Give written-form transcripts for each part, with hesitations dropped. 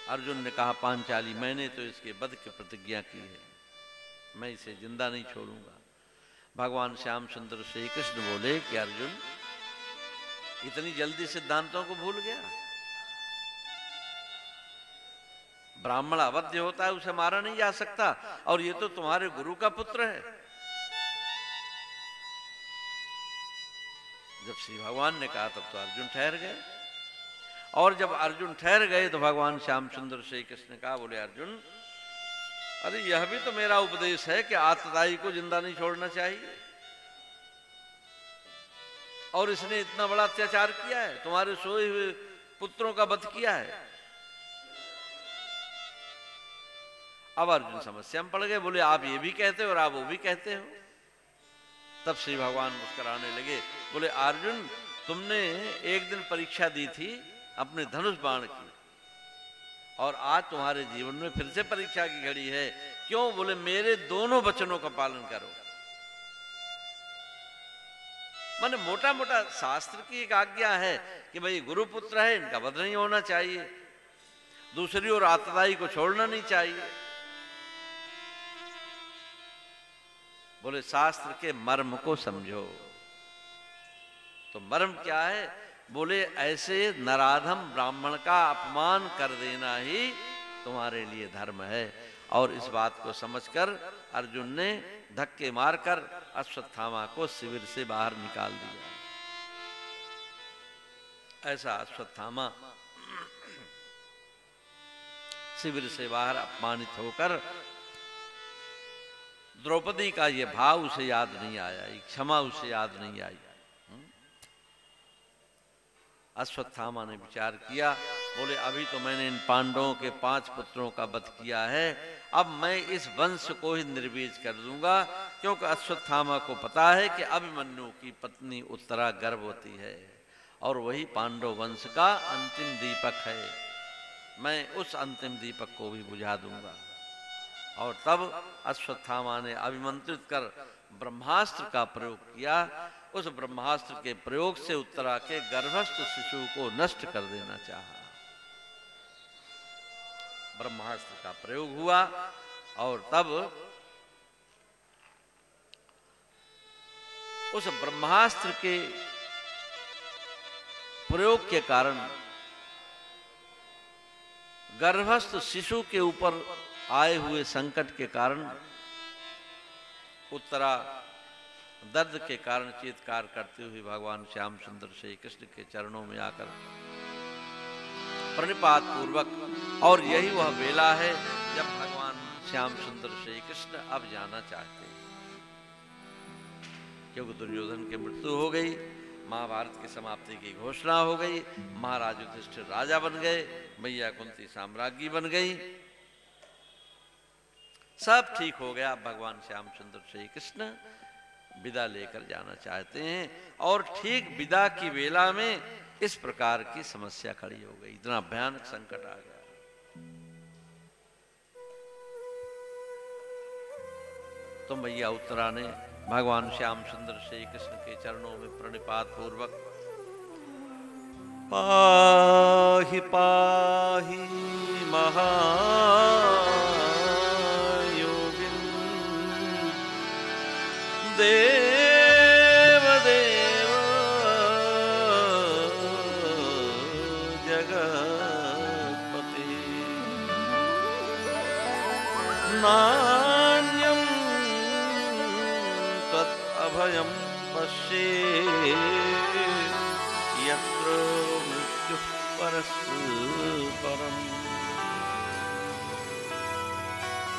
अर्जुन ने कहा, पांचाली मैंने तो इसके वध की प्रतिज्ञा की है, मैं इसे जिंदा नहीं छोड़ूंगा। भगवान श्याम सुंदर श्री कृष्ण बोले कि अर्जुन इतनी जल्दी सिद्धांतों को भूल गया? ब्राह्मण अवध्य होता है, उसे मारा नहीं जा सकता, और ये तो तुम्हारे गुरु का पुत्र है। जब श्री भगवान ने कहा तब तो अर्जुन ठहर गए, और जब अर्जुन ठहर गए तो भगवान श्याम सुंदर श्री कृष्ण ने कहा, बोले अर्जुन अरे यह भी तो मेरा उपदेश है कि आतताई को जिंदा नहीं छोड़ना चाहिए, और इसने इतना बड़ा अत्याचार किया है, तुम्हारे सोए हुए पुत्रों का वध किया है। अब अर्जुन समस्या में पड़ गए, बोले आप ये भी कहते हो और आप वो भी कहते हो। तब श्री भगवान मुस्कुराने लगे, बोले अर्जुन तुमने एक दिन परीक्षा दी थी अपने धनुष बाण की, और आज तुम्हारे जीवन में फिर से परीक्षा की घड़ी है। क्यों? बोले मेरे दोनों वचनों का पालन करो। माने मोटा मोटा शास्त्र की एक आज्ञा है कि भाई गुरुपुत्र है, इनका वध नहीं होना चाहिए, दूसरी ओर आतताई को छोड़ना नहीं चाहिए। बोले शास्त्र के मर्म को समझो। तो मर्म क्या है? बोले ऐसे नराधम ब्राह्मण का अपमान कर देना ही तुम्हारे लिए धर्म है। और इस बात को समझकर अर्जुन ने धक्के मारकर अश्वत्थामा को शिविर से बाहर निकाल दिया। ऐसा अश्वत्थामा शिविर से बाहर अपमानित होकर, द्रौपदी का ये भाव उसे याद नहीं आया, क्षमा उसे याद नहीं आई। अश्वत्थामा ने विचार किया, बोले अभी तो मैंने इन पांडवों के 5 पुत्रों का वध किया है, अब मैं इस वंश को ही निर्वीज कर दूंगा, क्योंकि अश्वत्थामा को पता है कि अभिमन्यु की पत्नी उत्तरा गर्भवती है और वही पांडव वंश का अंतिम दीपक है। मैं उस अंतिम दीपक को भी बुझा दूंगा। और तब अश्वत्थामा ने अभिमंत्रित कर ब्रह्मास्त्र का प्रयोग किया। उस ब्रह्मास्त्र के प्रयोग से उत्तरा के गर्भस्थ शिशु को नष्ट कर देना चाहा। ब्रह्मास्त्र का प्रयोग हुआ और तब उस ब्रह्मास्त्र के प्रयोग के कारण गर्भस्थ शिशु के ऊपर आए हुए संकट के कारण उत्तरा दर्द के कारण चीत्कार करते हुए भगवान श्याम सुंदर श्री कृष्ण के चरणों में आकर प्रणिपात पूर्वक, और यही वह बेला है जब भगवान श्याम सुंदर श्री कृष्ण अब जाना चाहते हैं, क्योंकि दुर्योधन की मृत्यु हो गई, महाभारत की समाप्ति की घोषणा हो गई, महाराज युधिष्ठिर राजा बन गए, मैया कुंती साम्राज्ञी बन गई, सब ठीक हो गया। भगवान श्याम सुंदर श्री कृष्ण विदा लेकर जाना चाहते हैं, और ठीक विदा की वेला में इस प्रकार की समस्या खड़ी हो गई, इतना भयानक संकट आ गया। तो मैया उत्तरा ने भगवान श्याम सुंदर श्री कृष्ण के चरणों में प्रणिपात पूर्वक पाहि पाहि महायोगिन देव देव जगत्पते नान्यं तत् अभयं पश्ये यत्र मृत्युः परस्परम्।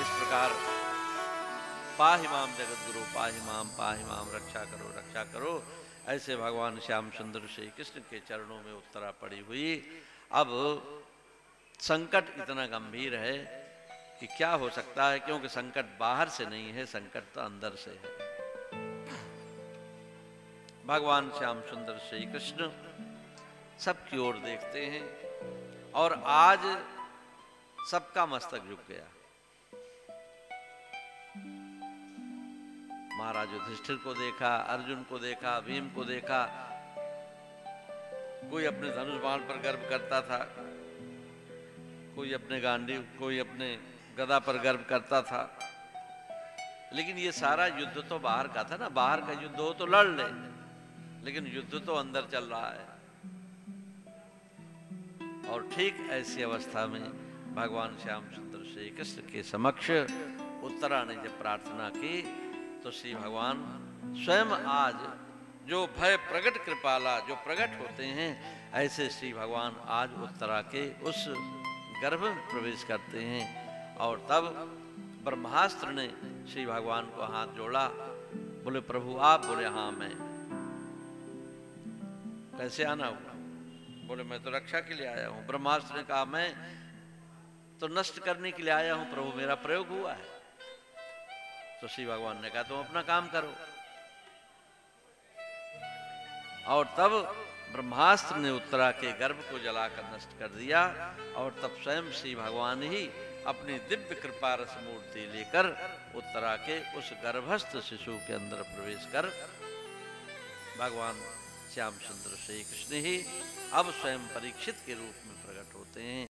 इस प्रकार पाहि माम जगत गुरु पाहि माम रक्षा करो, ऐसे भगवान श्याम सुंदर श्री कृष्ण के चरणों में उत्तरा पड़ी हुई। अब संकट इतना गंभीर है कि क्या हो सकता है, क्योंकि संकट बाहर से नहीं है, संकट तो अंदर से है। भगवान श्याम सुंदर श्री कृष्ण सबकी ओर देखते हैं, और आज सबका मस्तक झुक गया। महाराज युधिष्ठिर को देखा, अर्जुन को देखा, भीम को देखा, कोई अपने धनुष बाण पर गर्व करता था, कोई अपने गांडी, कोई अपने गदा पर गर्व करता था। लेकिन ये सारा युद्ध तो बाहर का था ना, बाहर का युद्ध हो तो लड़ ले, लेकिन युद्ध तो अंदर चल रहा है। और ठीक ऐसी अवस्था में भगवान श्याम सुंदर श्री कृष्ण के समक्ष उत्तरा ने जब प्रार्थना की तो श्री भगवान स्वयं आज जो भय प्रगट कृपाला जो प्रकट होते हैं, ऐसे श्री भगवान आज उत्तरा के उस गर्भ में प्रवेश करते हैं। और तब ब्रह्मास्त्र ने श्री भगवान को हाथ जोड़ा, बोले प्रभु आप? बोले हाँ मैं। कैसे आना हुआ? बोले मैं तो रक्षा के लिए आया हूं। ब्रह्मास्त्र ने कहा मैं तो नष्ट करने के लिए आया हूं प्रभु, मेरा प्रयोग हुआ है। तो श्री भगवान ने कहा तुम अपना काम करो। और तब ब्रह्मास्त्र ने उत्तरा के गर्भ को जलाकर नष्ट कर दिया। और तब स्वयं श्री भगवान ही अपनी दिव्य कृपा रस मूर्ति लेकर उत्तरा के उस गर्भस्थ शिशु के अंदर प्रवेश कर भगवान श्याम सुंदर श्री कृष्ण ही अब स्वयं परीक्षित के रूप में प्रकट होते हैं।